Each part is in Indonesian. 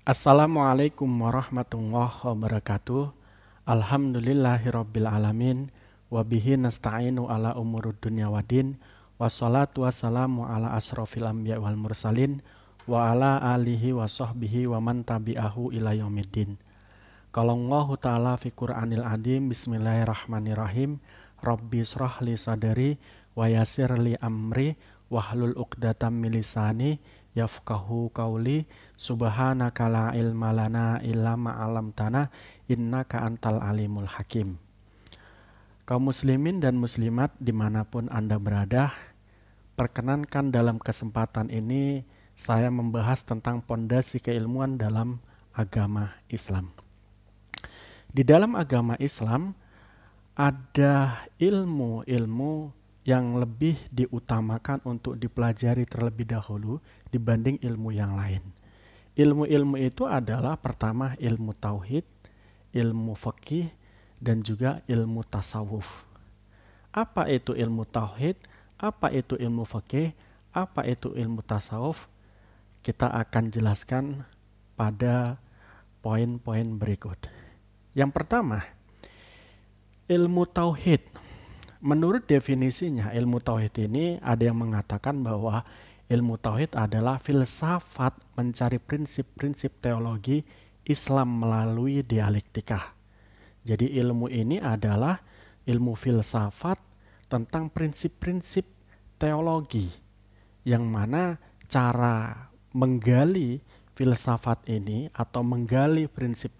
Assalamualaikum warahmatullahi wabarakatuh. Alhamdulillahirabbil alamin wa bihi nasta'inu ala umurud dunya waddin. Wassalatu wassalamu ala asrofil anbiya wal mursalin wa ala alihi wa sahbihi wa man tabi'ahu ila yaumiddin. Qala Allahu ta'ala fi Qur'anil Adim. Bismillahirrahmanirrahim. Rabbi shrah li sadri wa yassir li amri wahlul 'uqdatam min lisani yafqahu qauli. Subhanaka la ilma lana illa ma 'allamtana innaka antal alimul hakim. Kaum muslimin dan muslimat dimanapun Anda berada, perkenankan dalam kesempatan ini saya membahas tentang pondasi keilmuan dalam agama Islam. Di dalam agama Islam ada ilmu-ilmu yang lebih diutamakan untuk dipelajari terlebih dahulu dibanding ilmu yang lain. Ilmu-ilmu itu adalah pertama ilmu tauhid, ilmu fikih, dan juga ilmu tasawuf. Apa itu ilmu tauhid? Apa itu ilmu fikih? Apa itu ilmu tasawuf? Kita akan jelaskan pada poin-poin berikut. Yang pertama, ilmu tauhid. Menurut definisinya, ilmu tauhid ini ada yang mengatakan bahwa ilmu tauhid adalah filsafat mencari prinsip-prinsip teologi Islam melalui dialektika. Jadi ilmu ini adalah ilmu filsafat tentang prinsip-prinsip teologi, yang mana cara menggali filsafat ini atau menggali prinsip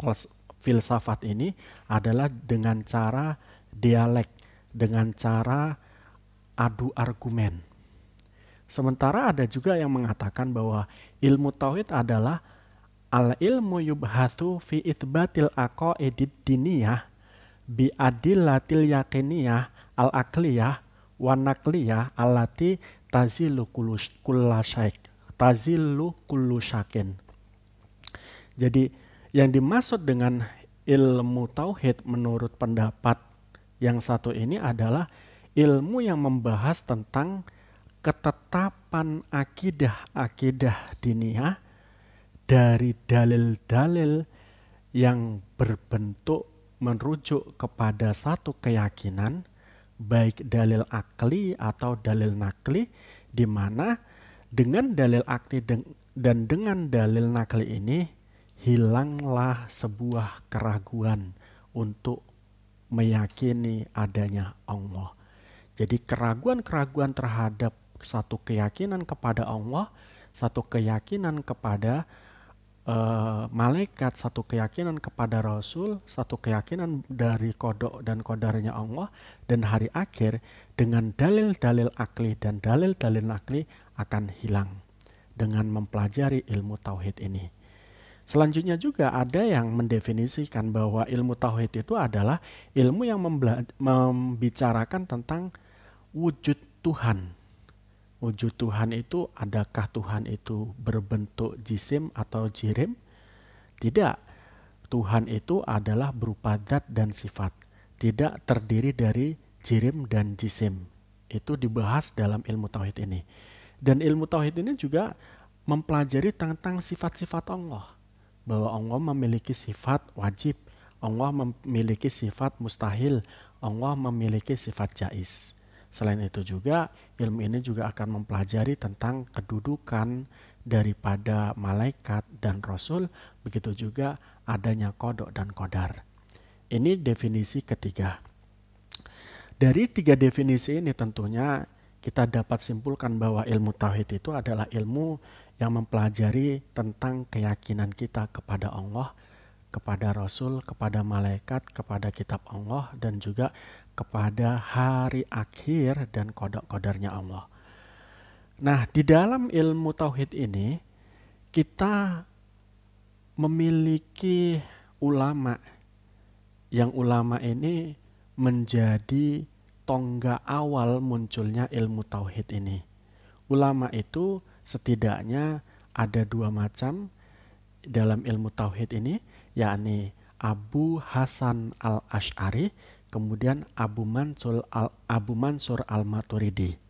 filsafat ini adalah dengan cara dialek, dengan cara adu argumen. Sementara ada juga yang mengatakan bahwa ilmu tauhid adalah al-ilmu yubhathu fi itsbatil aqaidid diniyah bi adillatil yaqiniyah al-aqliyah wa naqliyah allati tazilu kullu syakin. Jadi yang dimaksud dengan ilmu tauhid menurut pendapat yang satu ini adalah ilmu yang membahas tentang ketetapan akidah-akidah diniyah dari dalil-dalil yang berbentuk merujuk kepada satu keyakinan, baik dalil akli atau dalil nakli, di mana dengan dalil akli dan dengan dalil nakli ini hilanglah sebuah keraguan untuk meyakini adanya Allah. Jadi keraguan-keraguan terhadap satu keyakinan kepada Allah, satu keyakinan kepada malaikat, satu keyakinan kepada Rasul, satu keyakinan dari kodok dan kodarnya Allah dan hari akhir dengan dalil-dalil akli dan dalil-dalil nakli akan hilang dengan mempelajari ilmu tauhid ini. Selanjutnya juga ada yang mendefinisikan bahwa ilmu tauhid itu adalah ilmu yang membicarakan tentang wujud Tuhan. Wujud Tuhan itu, adakah Tuhan itu berbentuk jisim atau jirim? Tidak. Tuhan itu adalah berupa zat dan sifat. Tidak terdiri dari jirim dan jisim. Itu dibahas dalam ilmu tauhid ini. Dan ilmu tauhid ini juga mempelajari tentang sifat-sifat Allah. Bahwa Allah memiliki sifat wajib, Allah memiliki sifat mustahil, Allah memiliki sifat jaiz. Selain itu juga ilmu ini juga akan mempelajari tentang kedudukan daripada malaikat dan rasul, begitu juga adanya kodok dan kodar. Ini definisi ketiga. Dari tiga definisi ini tentunya kita dapat simpulkan bahwa ilmu tauhid itu adalah ilmu yang mempelajari tentang keyakinan kita kepada Allah, kepada Rasul, kepada malaikat, kepada kitab Allah, dan juga kepada hari akhir dan kodok-kodarnya Allah. Nah, di dalam ilmu tauhid ini kita memiliki ulama, yang ulama ini menjadi tonggak awal munculnya ilmu tauhid ini. Ulama itu setidaknya ada dua macam dalam ilmu tauhid ini, yakni Abu Hasan al-Ash'ari, kemudian Abu Mansur al-Maturidi.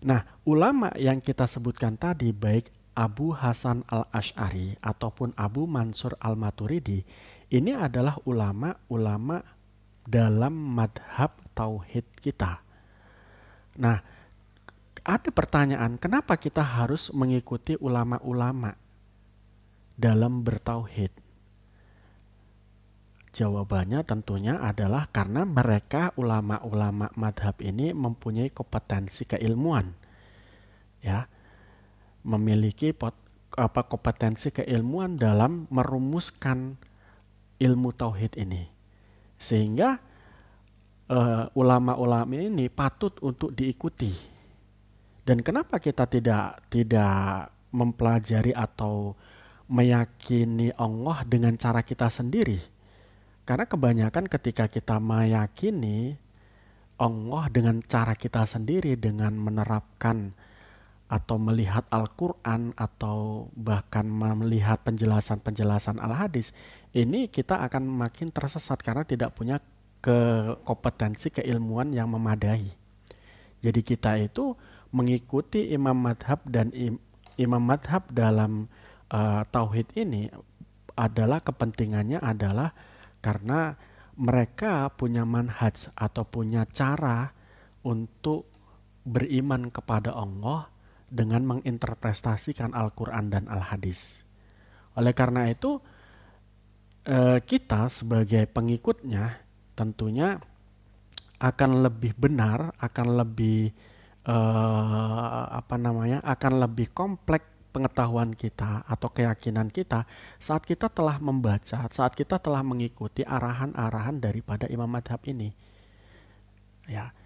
Nah, ulama yang kita sebutkan tadi, baik Abu Hasan al-Asy'ari ataupun Abu Mansur al-Maturidi ini adalah ulama-ulama dalam madhab tauhid kita. Nah, ada pertanyaan, kenapa kita harus mengikuti ulama-ulama dalam bertauhid? Jawabannya tentunya adalah karena mereka ulama-ulama madhab ini mempunyai kompetensi keilmuan, ya, memiliki kompetensi keilmuan dalam merumuskan ilmu tauhid ini, sehingga ulama-ulama ini patut untuk diikuti. Dan kenapa kita tidak mempelajari atau meyakini Allah dengan cara kita sendiri? Karena kebanyakan ketika kita meyakini Allah dengan cara kita sendiri, dengan menerapkan atau melihat Al-Quran atau bahkan melihat penjelasan-penjelasan Al-Hadis, ini kita akan makin tersesat karena tidak punya kompetensi keilmuan yang memadai. Jadi kita itu mengikuti imam madhab dan imam madhab dalam tauhid ini adalah kepentingannya adalah karena mereka punya manhaj atau punya cara untuk beriman kepada Allah dengan menginterpretasikan Al-Quran dan Al-Hadis. Oleh karena itu, kita sebagai pengikutnya tentunya akan lebih benar, akan lebih akan lebih kompleks pengetahuan kita atau keyakinan kita saat kita telah membaca, saat kita telah mengikuti arahan-arahan daripada imam madhab ini. Ya,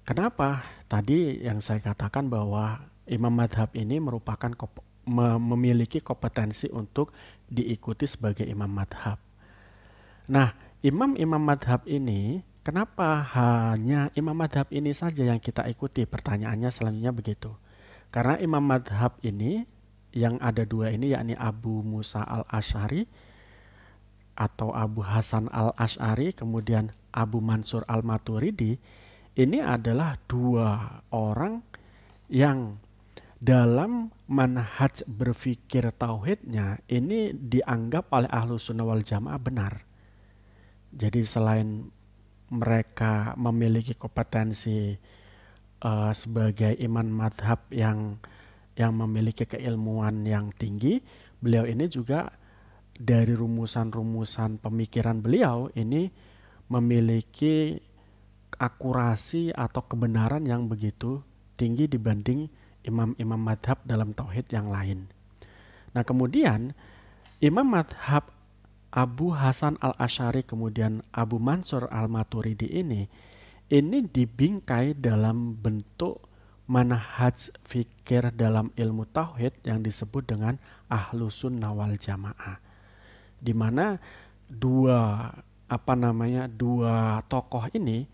kenapa? Tadi yang saya katakan bahwa imam madhab ini merupakan memiliki kompetensi untuk diikuti sebagai imam madhab. Nah, imam-imam madhab ini, kenapa hanya imam madhab ini saja yang kita ikuti? Pertanyaannya selanjutnya begitu. Karena imam madhab ini, yang ada dua ini, yakni Abu Musa al-Asy'ari atau Abu Hasan al-Asy'ari, kemudian Abu Mansur al-Maturidi, ini adalah dua orang yang dalam manhaj berpikir tauhidnya ini dianggap oleh Ahlus Sunnah wal Jamaah benar. Jadi selain mereka memiliki kompetensi sebagai imam madhab yang memiliki keilmuan yang tinggi, beliau ini juga dari rumusan-rumusan pemikiran beliau ini memiliki akurasi atau kebenaran yang begitu tinggi dibanding imam-imam madhab dalam tauhid yang lain. Nah, kemudian imam madhab Abu Hasan al-Asy'ari kemudian Abu Mansur al-Maturidi ini dibingkai dalam bentuk manhaj fikir dalam ilmu tauhid yang disebut dengan Ahlus Sunnah wal Jamaah, di mana dua tokoh ini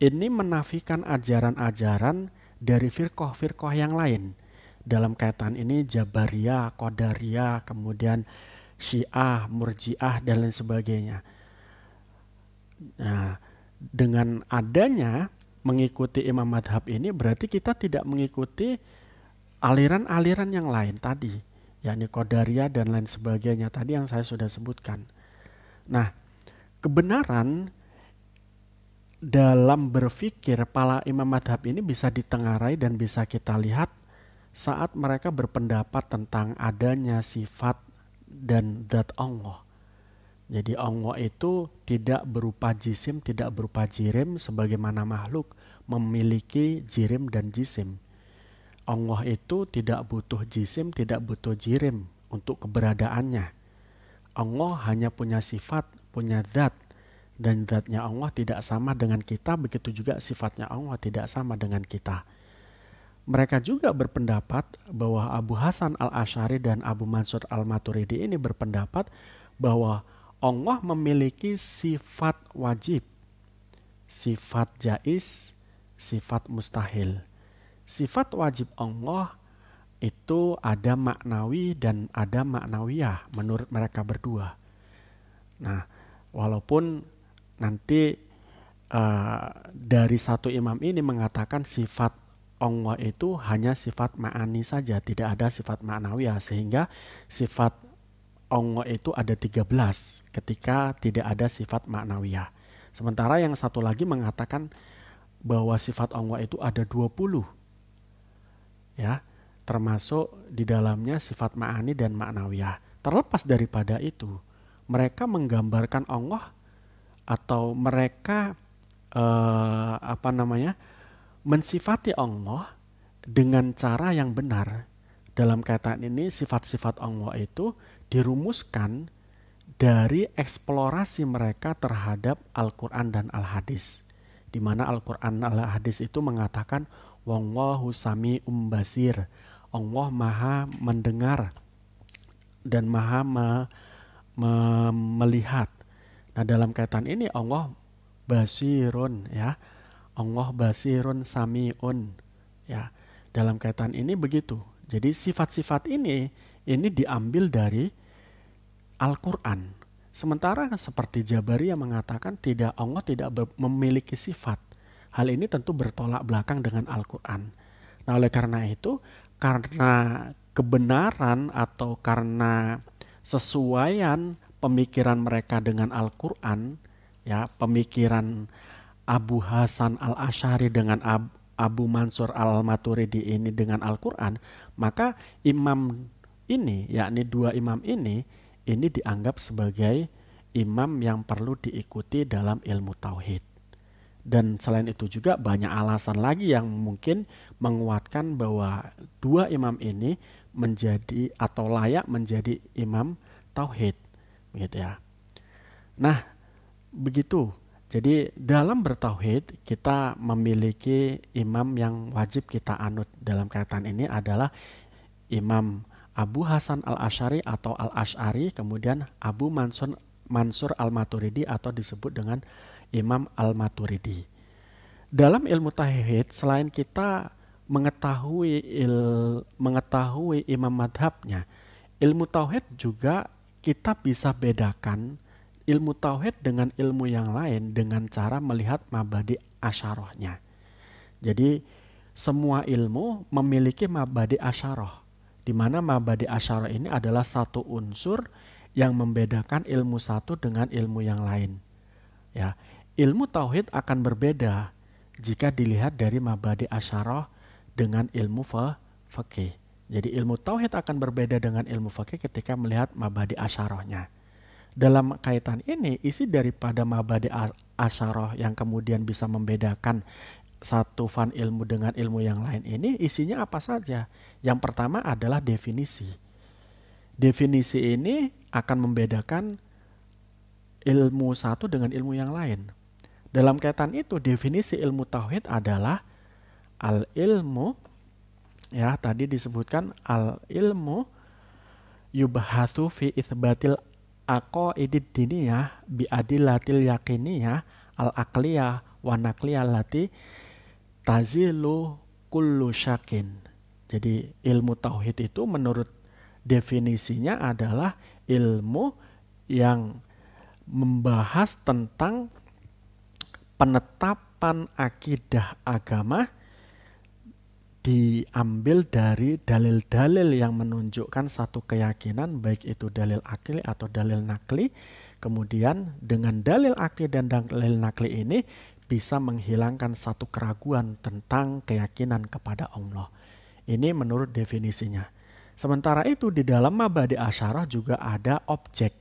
menafikan ajaran-ajaran dari firqah-firqah yang lain. Dalam kaitan ini Jabariyah, Qadariyah, kemudian Syiah, Murji'ah dan lain sebagainya. Nah, dengan adanya mengikuti imam madhab ini berarti kita tidak mengikuti aliran-aliran yang lain tadi, yakni Qadariyah dan lain sebagainya tadi yang saya sudah sebutkan. Nah, kebenaran dalam berpikir para imam madhab ini bisa ditengarai dan bisa kita lihat saat mereka berpendapat tentang adanya sifat dan zat Allah. Jadi Allah itu tidak berupa jisim, tidak berupa jirim sebagaimana makhluk memiliki jirim dan jisim. Allah itu tidak butuh jisim, tidak butuh jirim untuk keberadaannya. Allah hanya punya sifat, punya zat, dan zatnya Allah tidak sama dengan kita, begitu juga sifatnya Allah tidak sama dengan kita. Mereka juga berpendapat bahwa Abu Hasan al-Asy'ari dan Abu Mansur al-Maturidi ini berpendapat bahwa Allah memiliki sifat wajib, sifat jaiz, sifat mustahil. Sifat wajib Allah itu ada maknawi dan ada maknawiyah menurut mereka berdua. Nah, walaupun nanti dari satu imam ini mengatakan sifat Allah itu hanya sifat ma'ani saja, tidak ada sifat ma'nawiyah, sehingga sifat Allah itu ada 13 ketika tidak ada sifat ma'nawiyah. Sementara yang satu lagi mengatakan bahwa sifat Allah itu ada 20, ya, termasuk di dalamnya sifat ma'ani dan ma'nawiyah. Terlepas daripada itu, mereka menggambarkan Allah atau mereka mensifati Allah dengan cara yang benar. Dalam kaitan ini sifat-sifat Allah itu dirumuskan dari eksplorasi mereka terhadap Al-Quran dan Al-Hadis, di mana Al-Quran dan Al-Hadis itu mengatakan wallahu sami'um basir, Allah maha mendengar dan maha melihat. Nah, dalam kaitan ini Allah basirun, ya, Allah basirun sami'un, ya. Dalam kaitan ini begitu. Jadi sifat-sifat ini diambil dari Al-Quran. Sementara seperti Jabariyah mengatakan Allah tidak memiliki sifat. Hal ini tentu bertolak belakang dengan Al-Quran. Nah, oleh karena itu, karena kebenaran atau karena sesuaian pemikiran mereka dengan Al-Quran, ya, pemikiran Abu Hasan al-Asy'ari dengan Abu Mansur al-Maturidi ini dengan Al-Quran, maka imam ini, yakni dua imam ini dianggap sebagai imam yang perlu diikuti dalam ilmu tauhid. Dan selain itu juga banyak alasan lagi yang mungkin menguatkan bahwa dua imam ini menjadi atau layak menjadi imam tauhid, begitu ya. Nah, begitu. Jadi dalam bertauhid kita memiliki imam yang wajib kita anut. Dalam kaitan ini adalah Imam Abu Hasan al-Asy'ari atau al-Asy'ari, kemudian Abu Mansur al-Maturidi atau disebut dengan Imam al-Maturidi. Dalam ilmu tauhid, selain kita mengetahui imam madhabnya, ilmu tauhid juga kita bisa bedakan ilmu tauhid dengan ilmu yang lain dengan cara melihat mabadi asyarahnya. Jadi semua ilmu memiliki mabadi asyarah, di mana mabadi asyarah ini adalah satu unsur yang membedakan ilmu satu dengan ilmu yang lain. Ya, ilmu tauhid akan berbeda jika dilihat dari mabadi asyarah dengan ilmu fikih. Jadi ilmu tauhid akan berbeda dengan ilmu fikih ketika melihat mabadi asyarahnya. Dalam kaitan ini, isi daripada mabadi asyarah yang kemudian bisa membedakan satu fan ilmu dengan ilmu yang lain ini, isinya apa saja? Yang pertama adalah definisi. Definisi ini akan membedakan ilmu satu dengan ilmu yang lain. Dalam kaitan itu, definisi ilmu tauhid adalah al-ilmu, ya, tadi disebutkan al-ilmu yubahatsu fi itsbatil aqaidid diniyah bi adillatil yaqiniyah al-aqliyah wa naqliyah lati tazilu kullu syakin. Jadi ilmu tauhid itu menurut definisinya adalah ilmu yang membahas tentang penetapan akidah agama diambil dari dalil-dalil yang menunjukkan satu keyakinan, baik itu dalil akli atau dalil nakli. Kemudian dengan dalil akli dan dalil nakli ini bisa menghilangkan satu keraguan tentang keyakinan kepada Allah. Ini menurut definisinya. Sementara itu di dalam mabadi asyarah juga ada objek.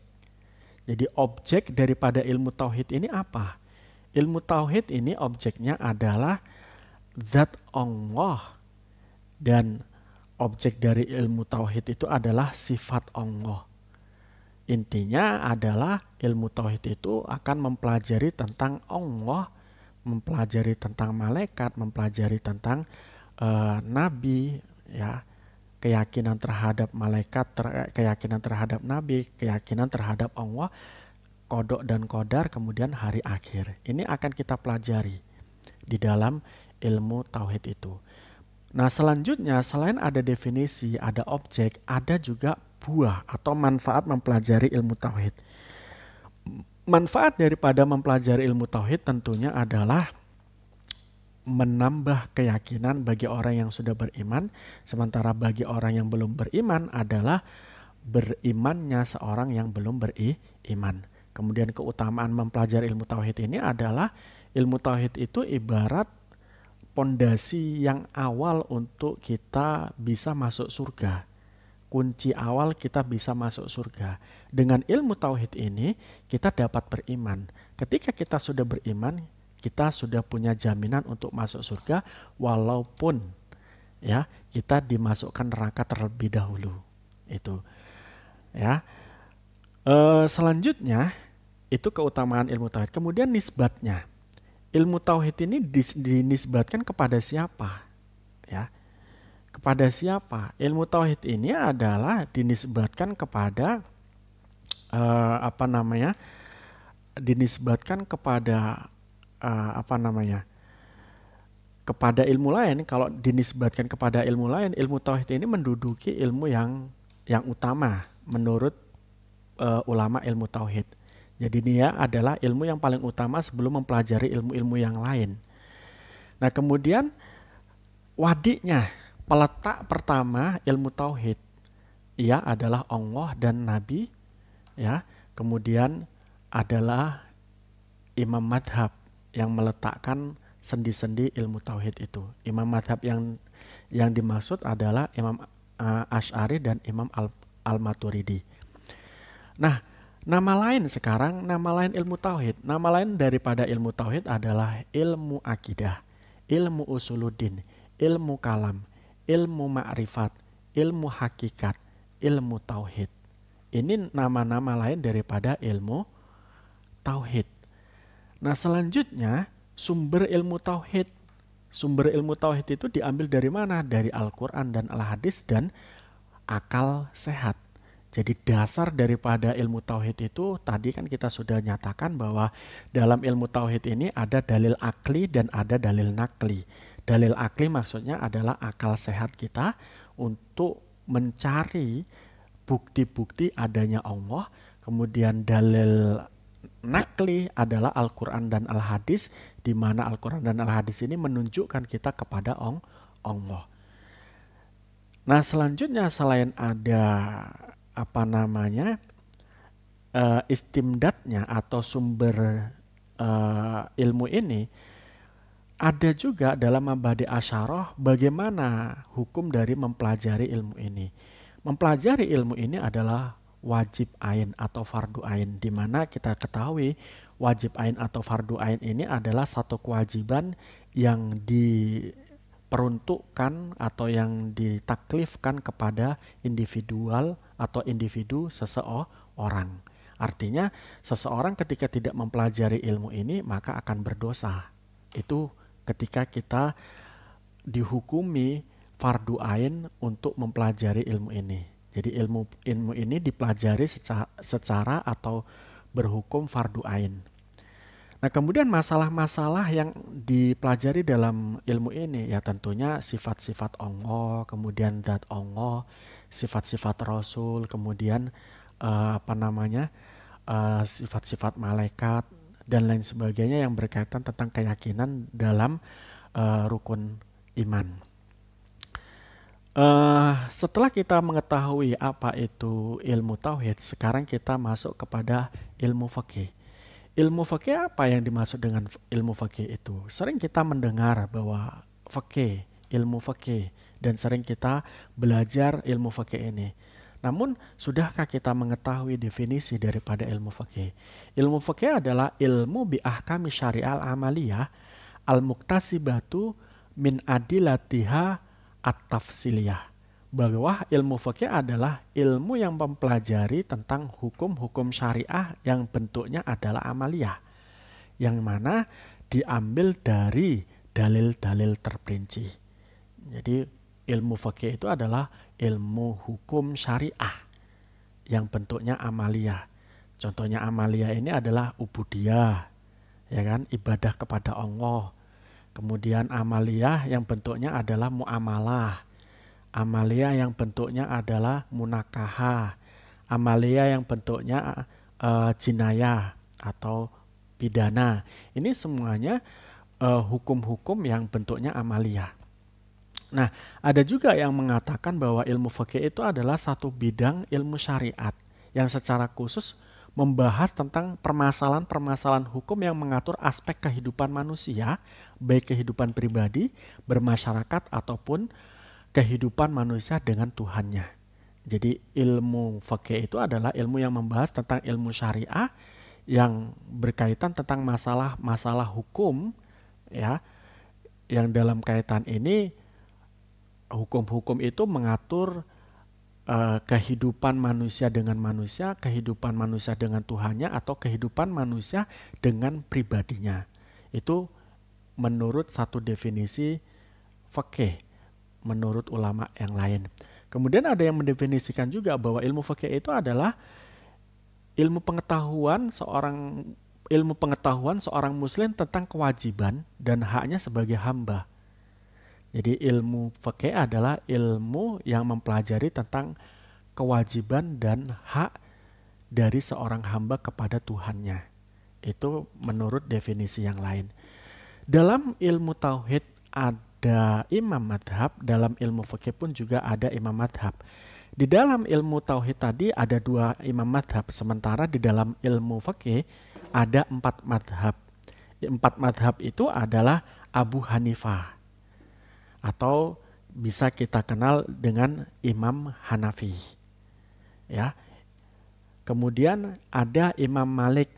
Jadi objek daripada ilmu tauhid ini apa? Ilmu tauhid ini objeknya adalah zat Allah. Dan objek dari ilmu tauhid itu adalah sifat Allah. Intinya adalah ilmu tauhid itu akan mempelajari tentang Allah, mempelajari tentang malaikat, mempelajari tentang nabi, ya, keyakinan terhadap malaikat, keyakinan terhadap nabi, keyakinan terhadap Allah, kodok dan kodar, kemudian hari akhir. Ini akan kita pelajari di dalam ilmu tauhid itu. Nah, selanjutnya selain ada definisi, ada objek, ada juga buah atau manfaat mempelajari ilmu tauhid. Manfaat daripada mempelajari ilmu tauhid tentunya adalah menambah keyakinan bagi orang yang sudah beriman, sementara bagi orang yang belum beriman adalah berimannya seorang yang belum beriman. Kemudian keutamaan mempelajari ilmu tauhid ini adalah ilmu tauhid itu ibarat pondasi yang awal untuk kita bisa masuk surga. Kunci awal kita bisa masuk surga. Dengan ilmu tauhid ini kita dapat beriman. Ketika kita sudah beriman, kita sudah punya jaminan untuk masuk surga walaupun ya kita dimasukkan neraka terlebih dahulu. Itu ya. Selanjutnya itu keutamaan ilmu tauhid. Kemudian nisbatnya. Ilmu tauhid ini dinisbatkan kepada siapa? Ya. Kepada siapa? Ilmu tauhid ini adalah dinisbatkan kepada dinisbatkan kepada kepada ilmu lain. Kalau dinisbatkan kepada ilmu lain, ilmu tauhid ini menduduki ilmu yang utama menurut ulama ilmu tauhid. Jadi dia adalah ilmu yang paling utama sebelum mempelajari ilmu-ilmu yang lain. Nah, kemudian wadiknya, peletak pertama ilmu tauhid ia adalah Allah dan Nabi, ya. Kemudian adalah imam madhab yang meletakkan sendi-sendi ilmu tauhid itu. Imam madhab yang dimaksud adalah Imam Asy'ari dan Imam Al-Maturidi. Nah, nama lain ilmu tauhid. Nama lain daripada ilmu tauhid adalah ilmu akidah, ilmu usuluddin, ilmu kalam, ilmu ma'rifat, ilmu hakikat, ilmu tauhid. Ini nama-nama lain daripada ilmu tauhid. Nah, selanjutnya sumber ilmu tauhid. Sumber ilmu tauhid itu diambil dari mana? Dari Al-Quran dan Al-Hadis dan akal sehat. Jadi dasar daripada ilmu tauhid itu tadi kan kita sudah nyatakan bahwa dalam ilmu tauhid ini ada dalil akli dan ada dalil nakli. Dalil akli maksudnya adalah akal sehat kita untuk mencari bukti-bukti adanya Allah. Kemudian dalil nakli adalah Al-Quran dan Al-Hadis, di mana Al-Quran dan Al-Hadis ini menunjukkan kita kepada Allah. Nah, selanjutnya selain ada istimdadnya atau sumber ilmu ini, ada juga dalam Mabadi Asyarah bagaimana hukum dari mempelajari ilmu ini. Mempelajari ilmu ini adalah wajib ain atau fardu ain, di mana kita ketahui wajib ain atau fardu ain ini adalah satu kewajiban yang diperuntukkan atau yang ditaklifkan kepada individual atau individu seseorang. Artinya seseorang ketika tidak mempelajari ilmu ini maka akan berdosa. Itu ketika kita dihukumi fardu ain untuk mempelajari ilmu ini. Jadi ilmu ini dipelajari secara atau berhukum fardu ain. Nah, kemudian masalah-masalah yang dipelajari dalam ilmu ini ya tentunya sifat-sifat Allah, kemudian zat Allah, sifat-sifat Rasul, kemudian sifat-sifat malaikat dan lain sebagainya yang berkaitan tentang keyakinan dalam rukun iman. Setelah kita mengetahui apa itu ilmu tauhid, sekarang kita masuk kepada ilmu fikih. Ilmu fikih apa yang dimaksud dengan ilmu fikih itu? Sering kita mendengar bahwa fikih, ilmu fikih, dan sering kita belajar ilmu fikih ini. Namun, sudahkah kita mengetahui definisi daripada ilmu fikih? Ilmu fikih adalah ilmu bi ahkami syari'al amaliyah al-muktasibatu min adilatiha at-tafsiliyah, bahwa ilmu fikih adalah ilmu yang mempelajari tentang hukum-hukum syariah yang bentuknya adalah amaliyah, yang mana diambil dari dalil-dalil terperinci. Jadi ilmu fikih itu adalah ilmu hukum syariah yang bentuknya amaliyah. Contohnya amaliyah ini adalah ubudiyah, ya kan, ibadah kepada Allah. Kemudian amaliyah yang bentuknya adalah muamalah. Amaliyah yang bentuknya adalah munakahah. Amaliyah yang bentuknya jinayah atau pidana. Ini semuanya hukum-hukum yang bentuknya amaliyah. Nah, ada juga yang mengatakan bahwa ilmu fikih itu adalah satu bidang ilmu syariat yang secara khusus membahas tentang permasalahan-permasalahan hukum yang mengatur aspek kehidupan manusia, baik kehidupan pribadi, bermasyarakat, ataupun kehidupan manusia dengan Tuhannya. Jadi ilmu fikih itu adalah ilmu yang membahas tentang ilmu syariah yang berkaitan tentang masalah-masalah hukum, ya, yang dalam kaitan ini hukum-hukum itu mengatur kehidupan manusia dengan manusia, kehidupan manusia dengan Tuhannya, atau kehidupan manusia dengan pribadinya. Itu menurut satu definisi fikih, menurut ulama yang lain. Kemudian ada yang mendefinisikan juga bahwa ilmu fikih itu adalah ilmu pengetahuan seorang muslim tentang kewajiban dan haknya sebagai hamba. Jadi ilmu fikih adalah ilmu yang mempelajari tentang kewajiban dan hak dari seorang hamba kepada Tuhannya. Itu menurut definisi yang lain. Dalam ilmu tauhid ada imam madhab, dalam ilmu fikih pun juga ada imam madhab. Di dalam ilmu tauhid tadi ada 2 imam madhab, sementara di dalam ilmu fikih ada 4 madhab. 4 madhab itu adalah Abu Hanifah, atau bisa kita kenal dengan Imam Hanafi. Ya. Kemudian ada Imam Malik,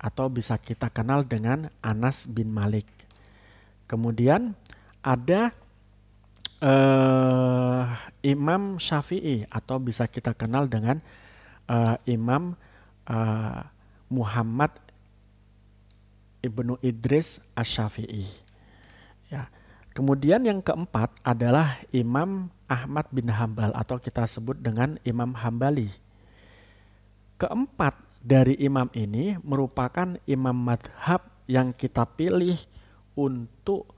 atau bisa kita kenal dengan Anas bin Malik. Kemudian ada Imam Syafi'i, atau bisa kita kenal dengan Imam Muhammad Ibnu Idris Asy-Syafi'i. Ya. Kemudian yang keempat adalah Imam Ahmad bin Hambal, atau kita sebut dengan Imam Hambali. Keempat dari imam ini merupakan imam madhab yang kita pilih untuk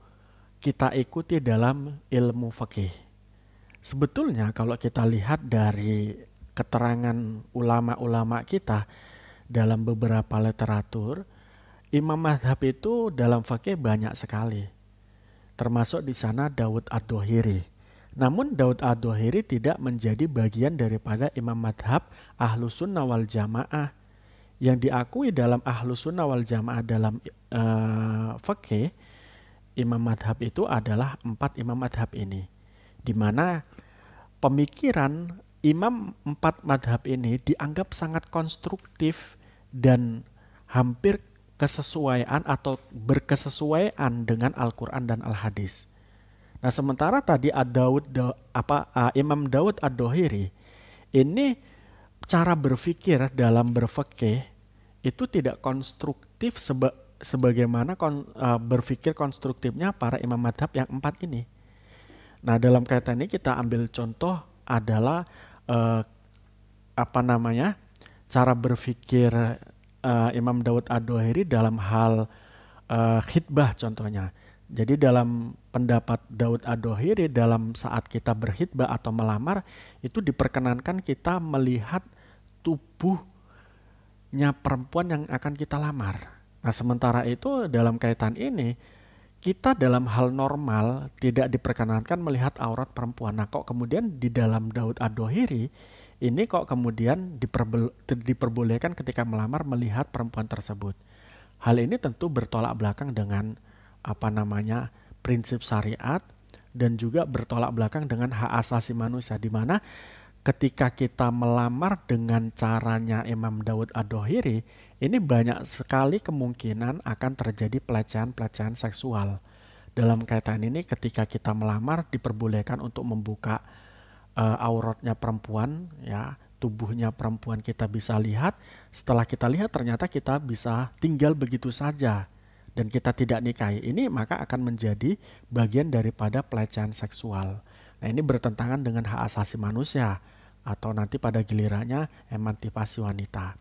kita ikuti dalam ilmu fikih. Sebetulnya kalau kita lihat dari keterangan ulama-ulama kita dalam beberapa literatur, imam madhab itu dalam fikih banyak sekali. Termasuk di sana Daud Ad-Dohiri. Namun Daud Ad-Dohiri tidak menjadi bagian daripada imam madhab Ahlus Sunnah wal Jamaah. Yang diakui dalam Ahlus Sunnah wal Jamaah dalam fikih, imam madhab itu adalah 4 imam madhab ini. Di mana pemikiran imam 4 madhab ini dianggap sangat konstruktif dan hampir kesesuaian atau berkesesuaian dengan Al-Quran dan Al-Hadis. Nah, sementara tadi Imam Daud Ad-Dohiri ini cara berpikir dalam berfikih itu tidak konstruktif sebagaimana berpikir konstruktifnya para imam madhab yang 4 ini. Nah, dalam kaitan ini kita ambil contoh adalah cara berpikir Imam Daud Ad-Dohiri dalam hal khitbah contohnya. Jadi dalam pendapat Daud Ad-Dohiri, dalam saat kita berkhitbah atau melamar, itu diperkenankan kita melihat tubuhnya perempuan yang akan kita lamar. Nah, sementara itu dalam kaitan ini, kita dalam hal normal tidak diperkenankan melihat aurat perempuan. Nah, kok kemudian di dalam Daud Ad-Dohiri ini kok kemudian diperbolehkan ketika melamar melihat perempuan tersebut. Hal ini tentu bertolak belakang dengan prinsip syariat dan juga bertolak belakang dengan hak asasi manusia, di mana ketika kita melamar dengan caranya Imam Daud Ad-Dohiri, ini banyak sekali kemungkinan akan terjadi pelecehan-pelecehan seksual. Dalam kaitan ini ketika kita melamar diperbolehkan untuk membuka auratnya perempuan, ya, tubuhnya perempuan kita bisa lihat. Setelah kita lihat ternyata kita bisa tinggal begitu saja dan kita tidak nikahi. Ini maka akan menjadi bagian daripada pelecehan seksual. Nah, ini bertentangan dengan hak asasi manusia atau nanti pada gilirannya emansipasi wanita.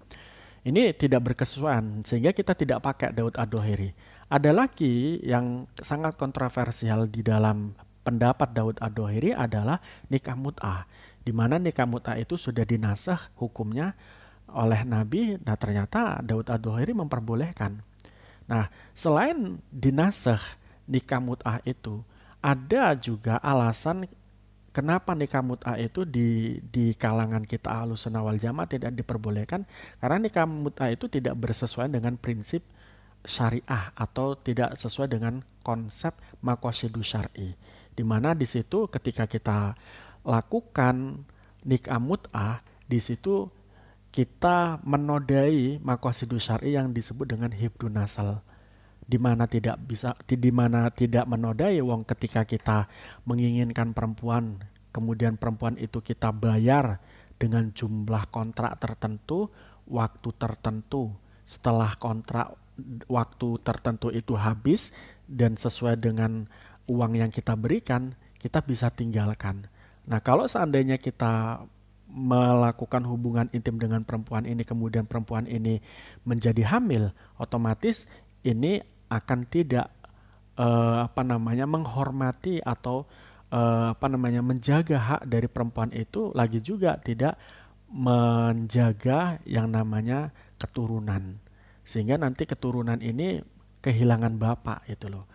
Ini tidak berkesesuaian sehingga kita tidak pakai Daud Ad-Dohiri. Ada lagi yang sangat kontroversial di dalam pendapat Daud Ad-Dohiri adalah nikah mut'ah, di mana nikah mut'ah itu sudah dinasakh hukumnya oleh Nabi. Nah, ternyata Daud Ad-Dohiri memperbolehkan. Nah, selain dinasakh nikah mut'ah itu, ada juga alasan kenapa nikah mut'ah itu di kalangan kita Ahlussunnah wal Jamaah tidak diperbolehkan, karena nikah mut'ah itu tidak bersesuaian dengan prinsip syariah atau tidak sesuai dengan konsep maqasidus syar'i. Di mana di situ ketika kita lakukan nikah mut'ah, di situ kita menodai maqasidus syar'i yang disebut dengan hifdun nasal. Di mana tidak menodai wong ketika kita menginginkan perempuan, kemudian perempuan itu kita bayar dengan jumlah kontrak tertentu, waktu tertentu. Setelah kontrak waktu tertentu itu habis dan sesuai dengan uang yang kita berikan, kita bisa tinggalkan. Nah, kalau seandainya kita melakukan hubungan intim dengan perempuan ini, kemudian perempuan ini menjadi hamil, otomatis ini akan tidak menghormati atau menjaga hak dari perempuan itu, lagi juga tidak menjaga yang namanya keturunan, sehingga nanti keturunan ini kehilangan bapak itu loh.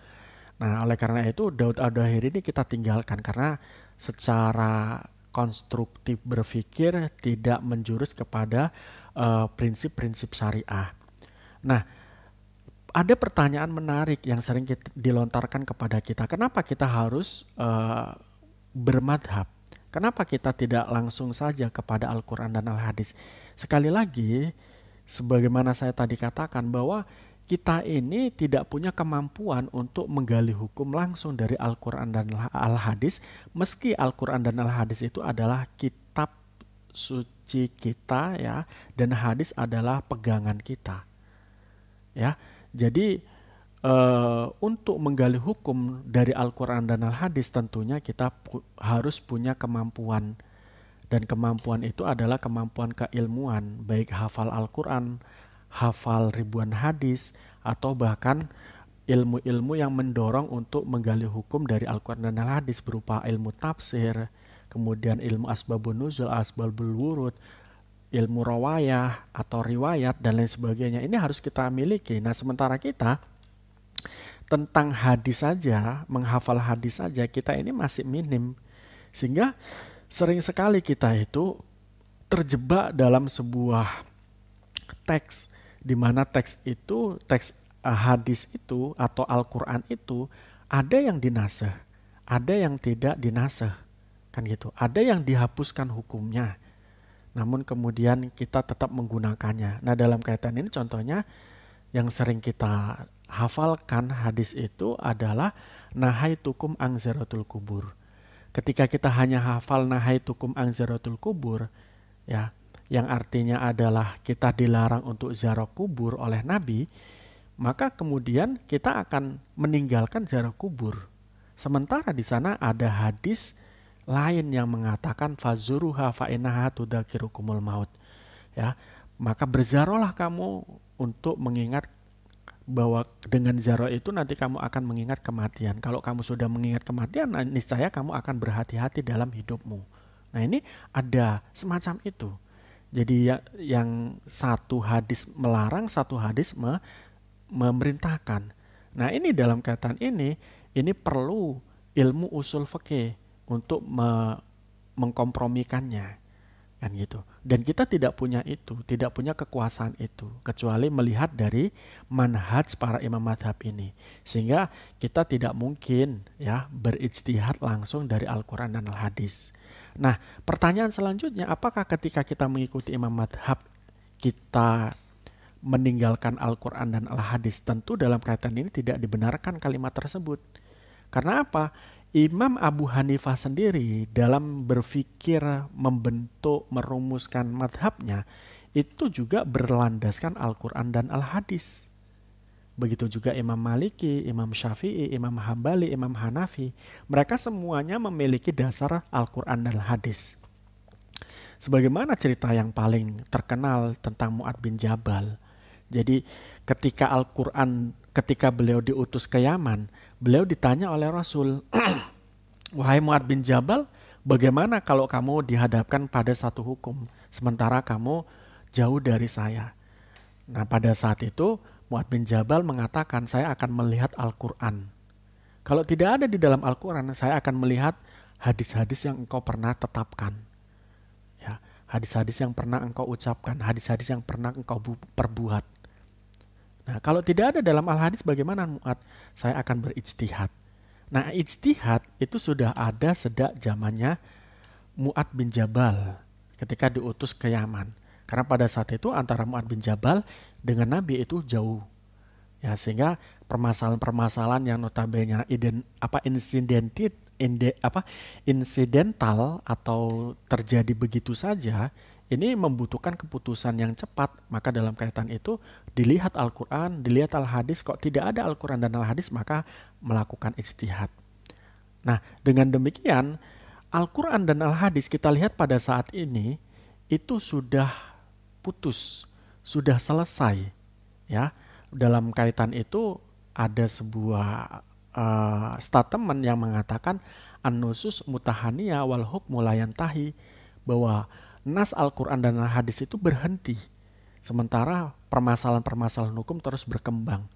Nah, oleh karena itu Daud Adahir ini kita tinggalkan karena secara konstruktif berpikir tidak menjurus kepada prinsip-prinsip syariah. Nah, ada pertanyaan menarik yang sering dilontarkan kepada kita. Kenapa kita harus bermadhab? Kenapa kita tidak langsung saja kepada Al-Quran dan Al-Hadis? Sekali lagi, sebagaimana saya tadi katakan bahwa kita ini tidak punya kemampuan untuk menggali hukum langsung dari Al-Quran dan Al-Hadis, meski Al-Quran dan Al-Hadis itu adalah kitab suci kita, ya, dan hadis adalah pegangan kita, ya. Jadi untuk menggali hukum dari Al-Quran dan Al-Hadis tentunya kita harus punya kemampuan, dan kemampuan itu adalah kemampuan keilmuan, baik hafal Al-Quran, hafal ribuan hadis, atau bahkan ilmu-ilmu yang mendorong untuk menggali hukum dari Al-Quran dan Al-Hadis berupa ilmu tafsir, kemudian ilmu asbabun nuzul, asbabul wurud, ilmu rawayah atau riwayat, dan lain sebagainya. Ini harus kita miliki. Nah, sementara kita tentang hadis saja, menghafal hadis saja, kita ini masih minim. Sehingga sering sekali kita itu terjebak dalam sebuah teks, di mana teks hadis itu atau Al-Quran itu ada yang dinasah, ada yang tidak dinasah, kan gitu. Ada yang dihapuskan hukumnya, namun kemudian kita tetap menggunakannya. Nah, dalam kaitan ini contohnya yang sering kita hafalkan hadis itu adalah nahaitukum ang ziyaratul kubur. Ketika kita hanya hafal nahaitukum ang ziyaratul kubur, ya, yang artinya adalah kita dilarang untuk ziarah kubur oleh Nabi, maka kemudian kita akan meninggalkan ziarah kubur. Sementara di sana ada hadis lain yang mengatakan fazuruha fa innaha tudzakirukumul maut, ya, maka berziarahlah kamu untuk mengingat bahwa dengan ziarah itu nanti kamu akan mengingat kematian. Kalau kamu sudah mengingat kematian, niscaya kamu akan berhati-hati dalam hidupmu. Nah, ini ada semacam itu. Jadi yang satu hadis melarang, satu hadis memerintahkan. Nah, ini dalam kaitan ini perlu ilmu usul fikih untuk mengkompromikannya, kan gitu. Dan kita tidak punya itu, tidak punya kekuasaan itu, kecuali melihat dari manhaj para imam madhab ini. Sehingga kita tidak mungkin, ya, berijtihad langsung dari Al-Quran dan Al-Hadis. Nah, pertanyaan selanjutnya, apakah ketika kita mengikuti imam madhab kita meninggalkan Al-Quran dan Al-Hadis? Tentu dalam kaitan ini tidak dibenarkan kalimat tersebut. Karena apa? Imam Abu Hanifah sendiri dalam berpikir, membentuk, merumuskan madhabnya itu juga berlandaskan Al-Quran dan Al-Hadis. Begitu juga Imam Maliki, Imam Syafi'i, Imam Hambali, Imam Hanafi. Mereka semuanya memiliki dasar Al-Quran dan Al-Hadis. Sebagaimana cerita yang paling terkenal tentang Mu'adz bin Jabal. Jadi ketika beliau diutus ke Yaman, beliau ditanya oleh Rasul, wahai Mu'adz bin Jabal, bagaimana kalau kamu dihadapkan pada satu hukum, sementara kamu jauh dari saya? Nah, pada saat itu Mu'adz bin Jabal mengatakan, saya akan melihat Al-Quran. Kalau tidak ada di dalam Al-Quran, saya akan melihat hadis-hadis yang engkau pernah tetapkan. Ya, hadis-hadis yang pernah engkau ucapkan, hadis-hadis yang pernah engkau perbuat. Nah, kalau tidak ada dalam Al-Hadis, bagaimana Mu'ad? Saya akan berijtihad. Nah, ijtihad itu sudah ada sejak zamannya Mu'ad bin Jabal ketika diutus ke Yaman. Karena pada saat itu antara Mu'ad bin Jabal dengan Nabi itu jauh. Ya, sehingga permasalahan-permasalahan yang notabene insidental atau terjadi begitu saja, ini membutuhkan keputusan yang cepat. Maka dalam kaitan itu dilihat Al-Quran, dilihat Al-Hadis. Kok tidak ada Al-Quran dan Al-Hadis, maka melakukan ijtihad. Nah, dengan demikian Al-Quran dan Al-Hadis kita lihat pada saat ini itu sudah putus, sudah selesai. Ya, dalam kaitan itu ada sebuah statement yang mengatakan an-nusus mutahaniyah wal hukmu la yantahi, bahwa nas Al-Quran dan Al-Hadis itu berhenti, sementara permasalahan-permasalahan hukum terus berkembang.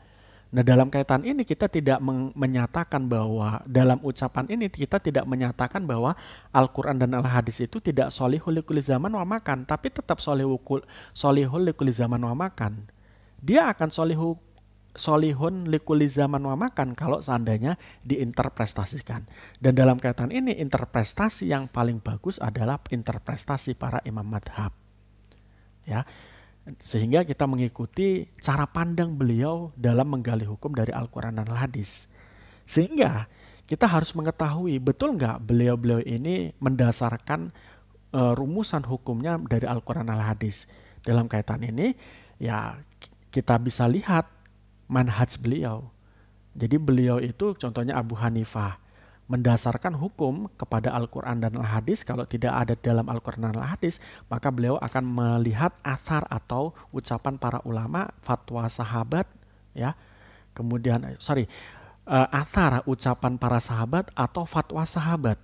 Nah, dalam kaitan ini kita tidak menyatakan bahwa, dalam ucapan ini kita tidak menyatakan bahwa Al-Quran dan Al-Hadis itu tidak sholihul likulli zaman wa makan, tapi tetap sholihul likulli zaman wa makan. Dia akan sholihun likulli zaman wa makan kalau seandainya diinterpretasikan. Dan dalam kaitan ini interpretasi yang paling bagus adalah interpretasi para imam madhab. Ya, sehingga kita mengikuti cara pandang beliau dalam menggali hukum dari Al-Quran dan Al-Hadis. Sehingga kita harus mengetahui betul nggak beliau-beliau ini mendasarkan rumusan hukumnya dari Al-Quran dan Al-Hadis. Dalam kaitan ini ya kita bisa lihat manhaj beliau. Jadi beliau itu contohnya Abu Hanifah mendasarkan hukum kepada Al-Quran dan Al-Hadis. Kalau tidak ada dalam Al-Quran dan Al-Hadis, maka beliau akan melihat athar atau ucapan para ulama, fatwa sahabat, ya. Kemudian athar ucapan para sahabat atau fatwa sahabat.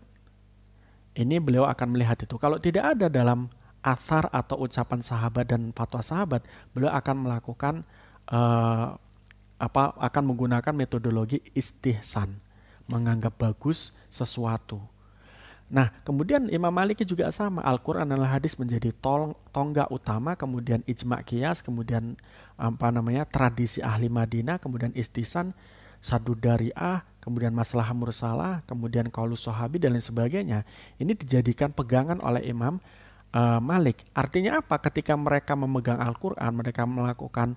Ini beliau akan melihat itu. Kalau tidak ada dalam athar atau ucapan sahabat dan fatwa sahabat, beliau akan melakukan akan menggunakan metodologi istihsan, menganggap bagus sesuatu. Nah, kemudian Imam Maliki juga sama. Al-Quran dan Al-Hadis menjadi tonggak utama, kemudian ijma' qiyas, kemudian tradisi ahli Madinah, kemudian istihsan, sadud dari'ah, kemudian masalah mursalah, kemudian qaulus sahabi dan lain sebagainya. Ini dijadikan pegangan oleh Imam Malik. Artinya apa? Ketika mereka memegang Al-Quran, mereka melakukan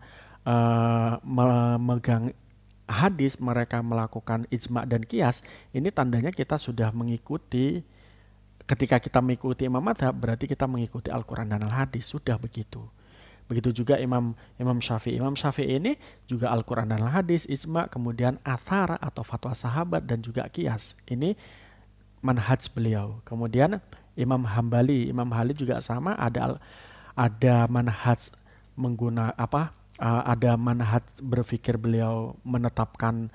memegang hadis, mereka melakukan ijma' dan qiyas, ini tandanya kita sudah mengikuti. Ketika kita mengikuti imam madhab, berarti kita mengikuti Al-Quran dan Al-Hadis, sudah begitu. Begitu juga Imam Syafi'i. Imam Syafi'i ini juga Al-Quran dan Al-Hadis, ijma', kemudian athar atau fatwa sahabat dan juga qiyas. Ini manhaj beliau. Kemudian Imam Hambali juga sama, ada manhaj ada manhaj berpikir beliau menetapkan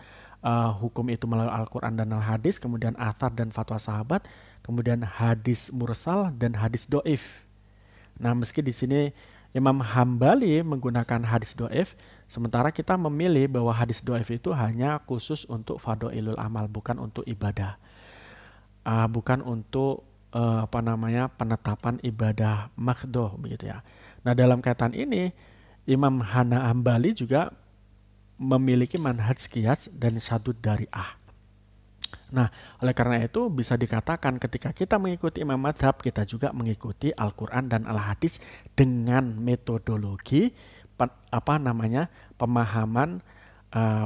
hukum itu melalui Al-Quran dan Al-Hadis, kemudian athar dan fatwa sahabat, kemudian hadis mursal dan hadis do'if. Nah, meski di sini Imam Hambali menggunakan hadis do'if, sementara kita memilih bahwa hadis do'if itu hanya khusus untuk fadhailul amal, bukan untuk ibadah, bukan untuk penetapan ibadah makdoh, begitu ya. Nah, dalam kaitan ini Imam Hambali juga memiliki manhaj qiyas dan sadud dari'ah. Nah, oleh karena itu bisa dikatakan ketika kita mengikuti imam madhab, kita juga mengikuti Al-Quran dan Al-Hadis dengan metodologi pemahaman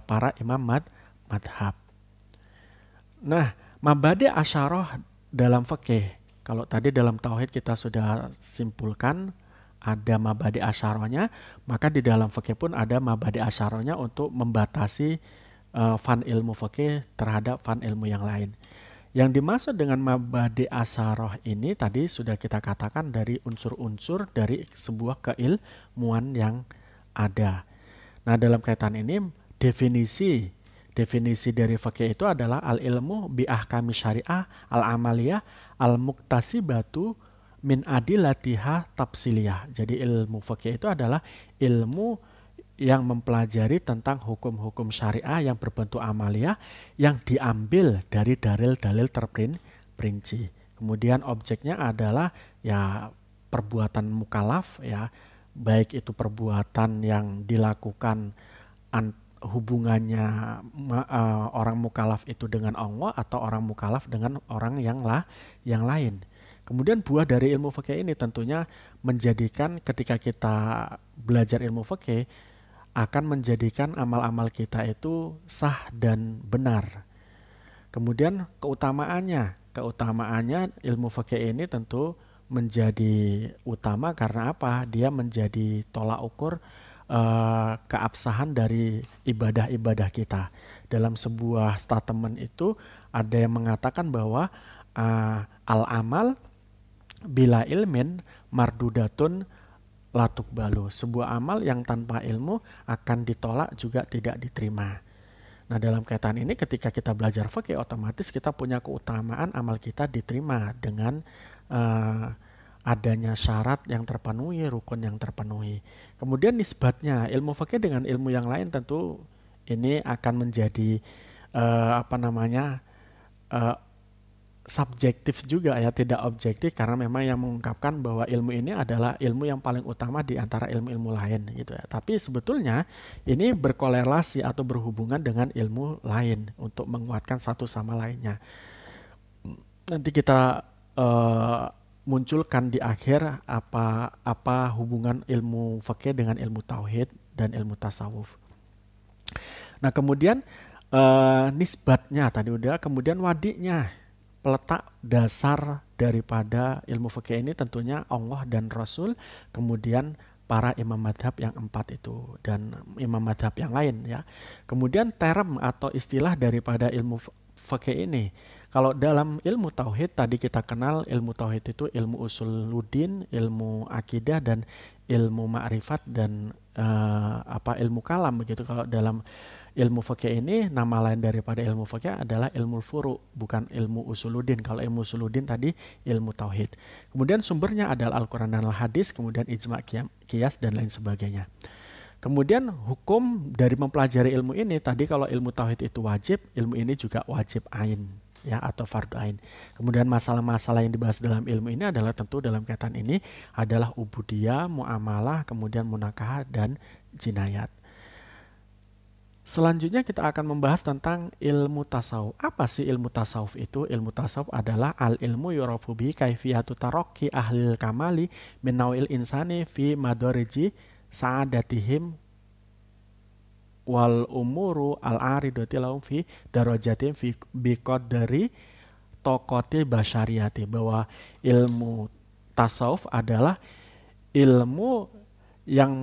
para imam madhab. Nah, mabadi asyarah dalam fikih. Kalau tadi dalam tauhid kita sudah simpulkan ada mabadi asyarahnya, maka di dalam fikih pun ada mabadi asyarahnya untuk membatasi fan ilmu fikih terhadap fan ilmu yang lain. Yang dimaksud dengan mabadi asyarah ini tadi sudah kita katakan dari unsur-unsur dari sebuah keilmuan yang ada. Nah, dalam kaitan ini definisi dari fikih itu adalah al-ilmu bi ahkami syariah al-amaliyah al-muktasibatu min adilatiha tafsiliyah. Jadi ilmu fikih itu adalah ilmu yang mempelajari tentang hukum-hukum syariah yang berbentuk amaliyah yang diambil dari dalil-dalil terperinci. Kemudian objeknya adalah ya perbuatan mukallaf, ya, baik itu perbuatan yang dilakukan hubungannya orang mukallaf itu dengan Allah atau orang mukallaf dengan orang yang lain. Kemudian buah dari ilmu fikih ini tentunya menjadikan ketika kita belajar ilmu fikih akan menjadikan amal-amal kita itu sah dan benar. Kemudian keutamaannya ilmu fikih ini tentu menjadi utama karena apa? Dia menjadi tolak ukur keabsahan dari ibadah-ibadah kita. Dalam sebuah statement itu ada yang mengatakan bahwa al-amal bila ilmin mardudatun latuk balu. Sebuah amal yang tanpa ilmu akan ditolak juga tidak diterima. Nah, dalam kaitan ini ketika kita belajar fikih otomatis kita punya keutamaan amal kita diterima dengan adanya syarat yang terpenuhi, rukun yang terpenuhi. Kemudian nisbatnya ilmu fikih dengan ilmu yang lain tentu ini akan menjadi subjektif juga ya, tidak objektif karena memang yang mengungkapkan bahwa ilmu ini adalah ilmu yang paling utama di antara ilmu-ilmu lain gitu ya. Tapi sebetulnya ini berkorelasi atau berhubungan dengan ilmu lain untuk menguatkan satu sama lainnya. Nanti kita munculkan di akhir apa hubungan ilmu fikih dengan ilmu tauhid dan ilmu tasawuf. Nah, kemudian nisbatnya tadi udah, kemudian wadinya, peletak dasar daripada ilmu fikih ini tentunya Allah dan Rasul, kemudian para imam madhab yang 4 itu dan imam madhab yang lain ya. Kemudian term atau istilah daripada ilmu fikih ini, kalau dalam ilmu tauhid tadi kita kenal ilmu tauhid itu ilmu usuluddin, ilmu akidah dan ilmu ma'rifat dan ilmu kalam begitu. Kalau dalam ilmu fikih ini nama lain daripada ilmu fikih adalah ilmu furu, bukan ilmu usuluddin. Kalau ilmu usuluddin tadi ilmu tauhid. Kemudian sumbernya adalah Al-Qur'an dan Al-Hadis, kemudian ijma' qiyas dan lain sebagainya. Kemudian hukum dari mempelajari ilmu ini tadi, kalau ilmu tauhid itu wajib, ilmu ini juga wajib ain ya, atau fardu ain. Kemudian masalah-masalah yang dibahas dalam ilmu ini adalah tentu dalam kaitan ini adalah ubudiyah, muamalah, kemudian munakahah dan jinayat. Selanjutnya kita akan membahas tentang ilmu tasawuf. Apa sih ilmu tasawuf itu? Ilmu tasawuf adalah al-ilmu yurafu bi kaifiyatu taraqi ahlil kamali min nawil insani fi madariji sa'adatihim wal umuru al-aridati lahum fi darajatim fi biqadari taqati basyariyati. Bahwa ilmu tasawuf adalah ilmu yang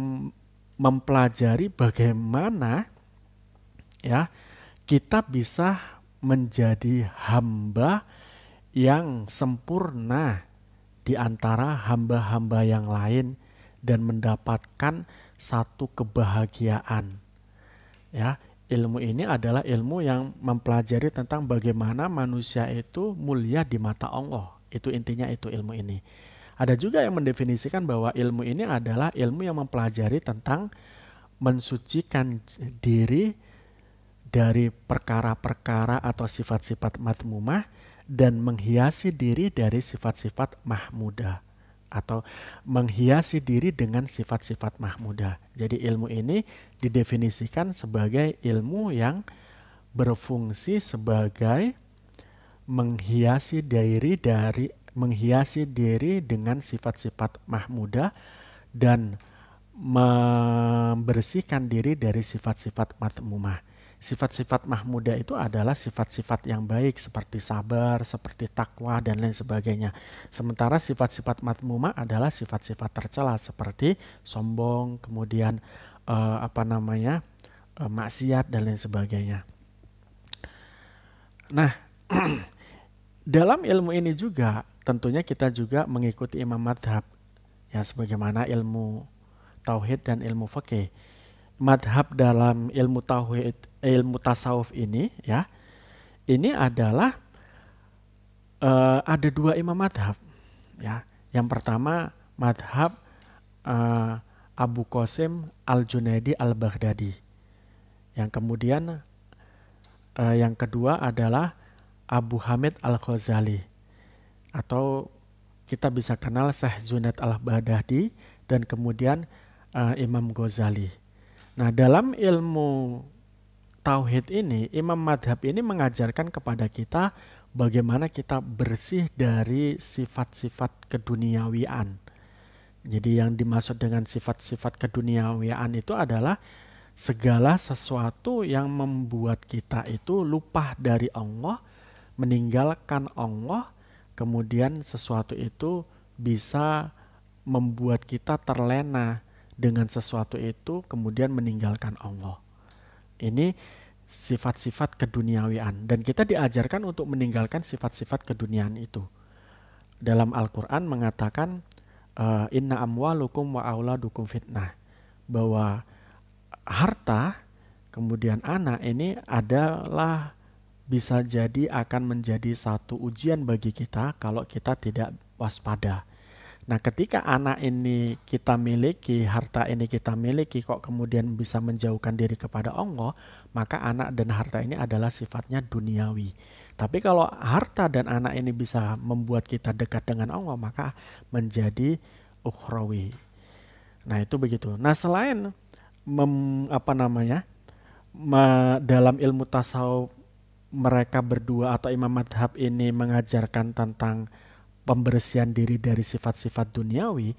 mempelajari bagaimana ya kita bisa menjadi hamba yang sempurna di antara hamba-hamba yang lain dan mendapatkan satu kebahagiaan. Ya, ilmu ini adalah ilmu yang mempelajari tentang bagaimana manusia itu mulia di mata Allah. Itu intinya, itu ilmu ini. Ada juga yang mendefinisikan bahwa ilmu ini adalah ilmu yang mempelajari tentang mensucikan diri dari perkara-perkara atau sifat-sifat madmumah dan menghiasi diri dari sifat-sifat mahmudah atau menghiasi diri dengan sifat-sifat mahmudah. Jadi ilmu ini didefinisikan sebagai ilmu yang berfungsi sebagai menghiasi diri dengan sifat-sifat mahmudah dan membersihkan diri dari sifat-sifat madmumah. Sifat-sifat mahmudah itu adalah sifat-sifat yang baik seperti sabar, seperti takwa dan lain sebagainya. Sementara sifat-sifat madmumah adalah sifat-sifat tercela seperti sombong, kemudian maksiat dan lain sebagainya. Nah, dalam ilmu ini juga tentunya kita juga mengikuti imam madhab ya, sebagaimana ilmu tauhid dan ilmu fikih. Madhab dalam ilmu tauhid, ilmu tasawuf ini ya, ini adalah ada 2 imam madhab ya. Yang pertama madhab Abu Qasim Al-Junaidi Al-Baghdadi. Yang kemudian yang kedua adalah Abu Hamid Al-Ghazali, atau kita bisa kenal Syekh Junaid Al-Baghdadi, dan kemudian Imam Ghazali. Nah, dalam ilmu tauhid ini, imam madhab ini mengajarkan kepada kita bagaimana kita bersih dari sifat-sifat keduniawian. Jadi yang dimaksud dengan sifat-sifat keduniawian itu adalah segala sesuatu yang membuat kita itu lupa dari Allah, meninggalkan Allah, kemudian sesuatu itu bisa membuat kita terlena dengan sesuatu itu, kemudian meninggalkan Allah. Ini sifat-sifat keduniawian, dan kita diajarkan untuk meninggalkan sifat-sifat keduniaan itu. Dalam Al-Quran mengatakan inna amwalukum wa auladukum fitnah, bahwa harta kemudian anak ini adalah bisa jadi akan menjadi satu ujian bagi kita kalau kita tidak waspada. Nah, ketika anak ini kita miliki, harta ini kita miliki, kok kemudian bisa menjauhkan diri kepada Allah, maka anak dan harta ini adalah sifatnya duniawi. Tapi kalau harta dan anak ini bisa membuat kita dekat dengan Allah, maka menjadi ukhrawi. Nah, itu begitu. Nah, selain dalam ilmu tasawuf mereka berdua atau imam madhab ini mengajarkan tentang pembersihan diri dari sifat-sifat duniawi,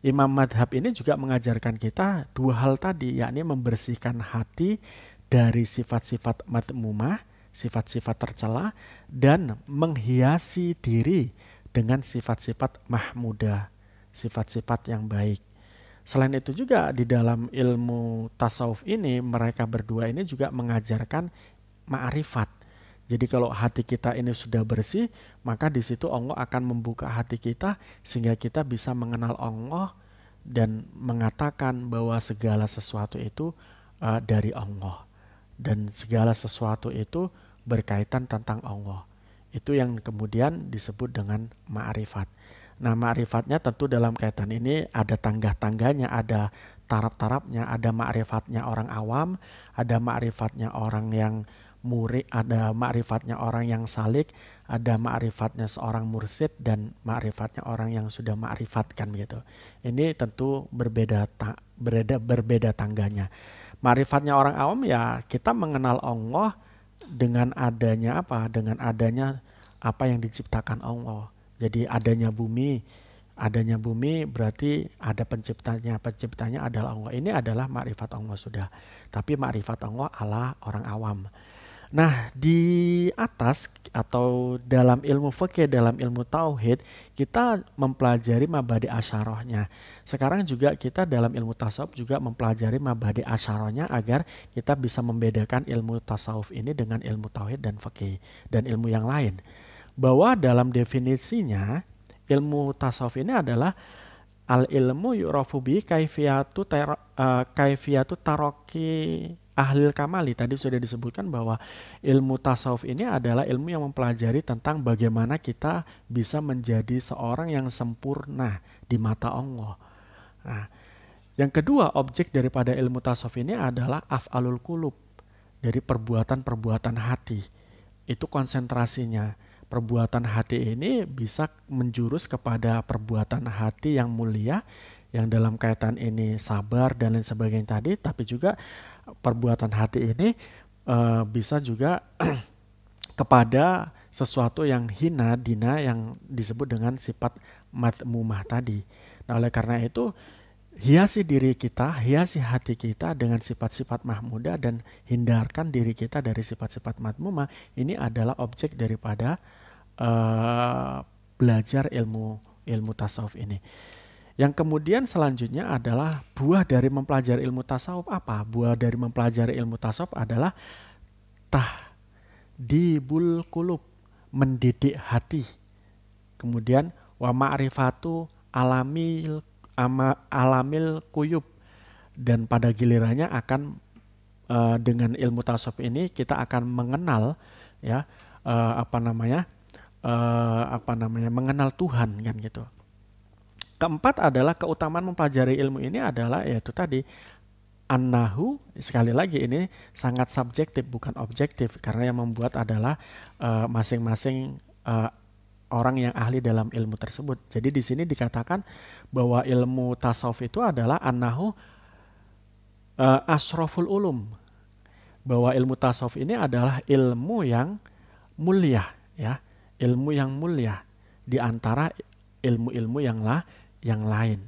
imam madhab ini juga mengajarkan kita dua hal tadi, yakni membersihkan hati dari sifat-sifat madmumah, sifat-sifat tercela, dan menghiasi diri dengan sifat-sifat mahmudah, sifat-sifat yang baik. Selain itu juga di dalam ilmu tasawuf ini, mereka berdua ini juga mengajarkan ma'rifat. Jadi kalau hati kita ini sudah bersih, maka di situ Allah akan membuka hati kita sehingga kita bisa mengenal Allah dan mengatakan bahwa segala sesuatu itu dari Allah, dan segala sesuatu itu berkaitan tentang Allah. Itu yang kemudian disebut dengan ma'rifat. Nah, ma'rifatnya tentu dalam kaitan ini ada tangga-tangganya, ada taraf-tarafnya, ada ma'rifatnya orang awam, ada ma'rifatnya orang yang murid, ada ma'rifatnya orang yang salik, ada ma'rifatnya seorang mursyid, dan ma'rifatnya orang yang sudah ma'rifatkan gitu. Ini tentu berbeda tangganya. Ma'rifatnya orang awam ya kita mengenal Allah dengan adanya apa? Dengan adanya apa yang diciptakan Allah. Jadi adanya bumi berarti ada penciptanya adalah Allah. Ini adalah ma'rifat Allah sudah. Tapi ma'rifat Allah ala orang awam. Nah, di atas atau dalam ilmu fikih, dalam ilmu tauhid, kita mempelajari mabadi asyarahnya. Sekarang juga kita dalam ilmu tasawuf juga mempelajari mabadi asyarahnya agar kita bisa membedakan ilmu tasawuf ini dengan ilmu tauhid dan fikih dan ilmu yang lain. Bahwa dalam definisinya ilmu tasawuf ini adalah al-ilmu yu'rafu bi kaifiyatu taraqi ahlil kamali. Tadi sudah disebutkan bahwa ilmu tasawuf ini adalah ilmu yang mempelajari tentang bagaimana kita bisa menjadi seorang yang sempurna di mata Allah. Nah, yang kedua, objek daripada ilmu tasawuf ini adalah af'alul qulub, dari perbuatan-perbuatan hati. Itu konsentrasinya. Perbuatan hati ini bisa menjurus kepada perbuatan hati yang mulia, yang dalam kaitan ini sabar dan lain sebagainya tadi, tapi juga perbuatan hati ini bisa juga kepada sesuatu yang hina, dina, yang disebut dengan sifat madmumah tadi. Nah, oleh karena itu hiasi diri kita, hiasi hati kita dengan sifat-sifat mahmudah dan hindarkan diri kita dari sifat-sifat madmumah. Ini adalah objek daripada belajar ilmu tasawuf ini. Yang kemudian selanjutnya adalah buah dari mempelajari ilmu tasawuf apa? Buah dari mempelajari ilmu tasawuf adalah tahdibul qulub, mendidik hati. Kemudian wa ma'rifatu alamil quyub, dan pada gilirannya akan dengan ilmu tasawuf ini kita akan mengenal ya mengenal Tuhan kan gitu. Keempat adalah keutamaan mempelajari ilmu ini adalah yaitu tadi annahu, sekali lagi ini sangat subjektif bukan objektif, karena yang membuat adalah masing-masing orang yang ahli dalam ilmu tersebut. Jadi di sini dikatakan bahwa ilmu tasawuf itu adalah annahu asroful ulum, bahwa ilmu tasawuf ini adalah ilmu yang mulia, ya, ilmu yang mulia di antara ilmu-ilmu yang lain.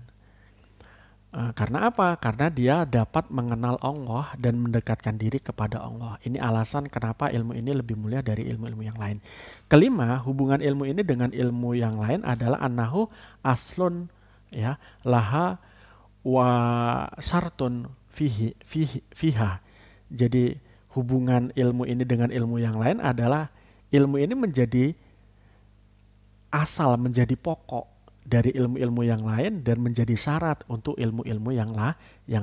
Karena apa? Karena dia dapat mengenal Allah dan mendekatkan diri kepada Allah. Ini alasan kenapa ilmu ini lebih mulia dari ilmu-ilmu yang lain. Kelima, hubungan ilmu ini dengan ilmu yang lain adalah annahu aslun, ya, laha wa syartun fiha. Jadi hubungan ilmu ini dengan ilmu yang lain adalah ilmu ini menjadi asal, menjadi pokok dari ilmu-ilmu yang lain dan menjadi syarat untuk ilmu-ilmu yang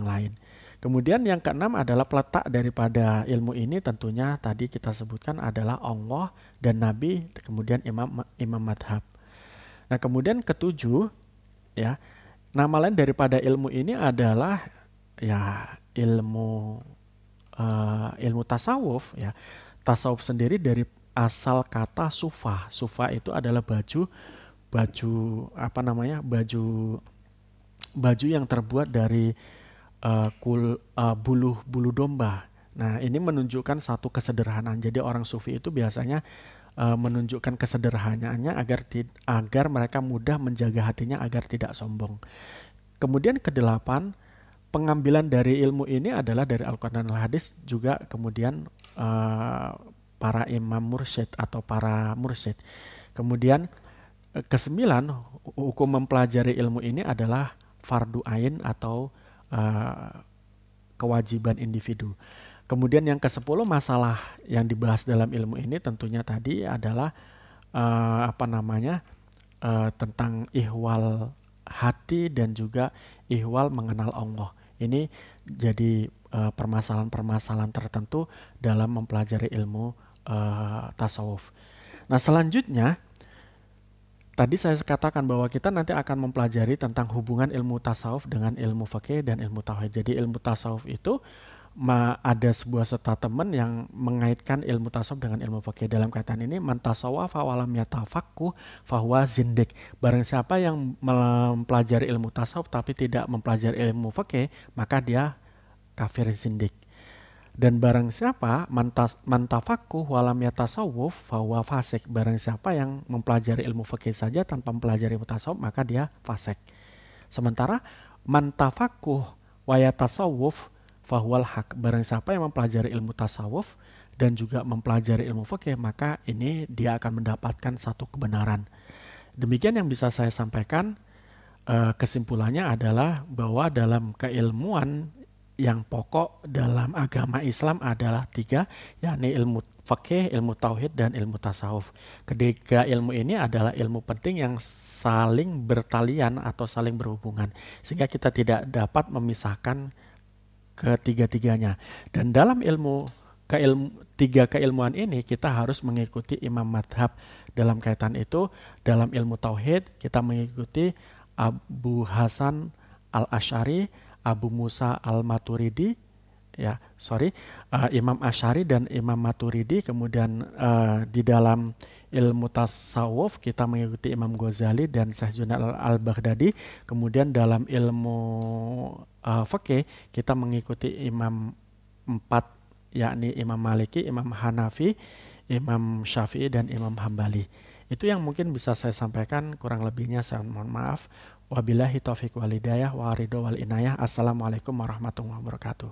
lain. Kemudian yang keenam adalah peletak daripada ilmu ini tentunya tadi kita sebutkan adalah Allah dan Nabi, kemudian imam madhab. Nah kemudian ketujuh, ya, nama lain daripada ilmu ini adalah ya ilmu tasawuf, ya. Tasawuf sendiri dari asal kata sufa. Sufa itu adalah baju yang terbuat dari bulu domba. Nah, ini menunjukkan satu kesederhanaan. Jadi orang sufi itu biasanya menunjukkan kesederhanaannya agar mereka mudah menjaga hatinya agar tidak sombong. Kemudian kedelapan, pengambilan dari ilmu ini adalah dari Al-Quran dan Al-Hadis, juga kemudian para imam mursyid atau para mursyid. Kemudian kesembilan, hukum mempelajari ilmu ini adalah fardu ain atau kewajiban individu. Kemudian yang ke-10, masalah yang dibahas dalam ilmu ini tentunya tadi adalah tentang ihwal hati dan juga ihwal mengenal Allah. Ini jadi permasalahan-permasalahan tertentu dalam mempelajari ilmu tasawuf. Nah selanjutnya, tadi saya katakan bahwa kita nanti akan mempelajari tentang hubungan ilmu tasawuf dengan ilmu fikih dan ilmu tauhid. Jadi ilmu tasawuf itu ada sebuah statement yang mengaitkan ilmu tasawuf dengan ilmu fikih. Dalam kaitan ini, man tasawwafa wa lam yatafaqquh fahuwa zindik. Barang siapa yang mempelajari ilmu tasawuf tapi tidak mempelajari ilmu fikih, maka dia kafir zindik. Dan barang siapa mantafaqquh walam yatasawuf fahuwa fasik. Barang siapa yang mempelajari ilmu fikih saja tanpa mempelajari ilmu tasawuf, maka dia fasik. Sementara mantafaqquh wa yatasawuf fahuwal haq. Barang siapa yang mempelajari ilmu tasawuf dan juga mempelajari ilmu fikih, maka ini dia akan mendapatkan satu kebenaran. Demikian yang bisa saya sampaikan. Kesimpulannya adalah bahwa dalam keilmuan yang pokok dalam agama Islam adalah 3, yakni ilmu fikih, ilmu tauhid, dan ilmu tasawuf. Ketiga ilmu ini adalah ilmu penting yang saling bertalian atau saling berhubungan, sehingga kita tidak dapat memisahkan ketiga-tiganya. Dan dalam tiga keilmuan ini kita harus mengikuti imam madhab. Dalam kaitan itu, dalam ilmu tauhid kita mengikuti Abu Hasan al-Asy'ari, Abu Musa al-Maturidi, Imam Asy'ari dan Imam Maturidi. Kemudian di dalam ilmu tasawuf kita mengikuti Imam Ghazali dan Syekh Junaid al-Baghdadi. Kemudian dalam ilmu fikih kita mengikuti imam 4, yakni Imam Maliki, Imam Hanafi, Imam Syafi'i, dan Imam Hambali. Itu yang mungkin bisa saya sampaikan, kurang lebihnya saya mohon maaf. Wabillahi taufiq wal hidayah wa ridho wal inayah. Assalamualaikum warahmatullahi wabarakatuh.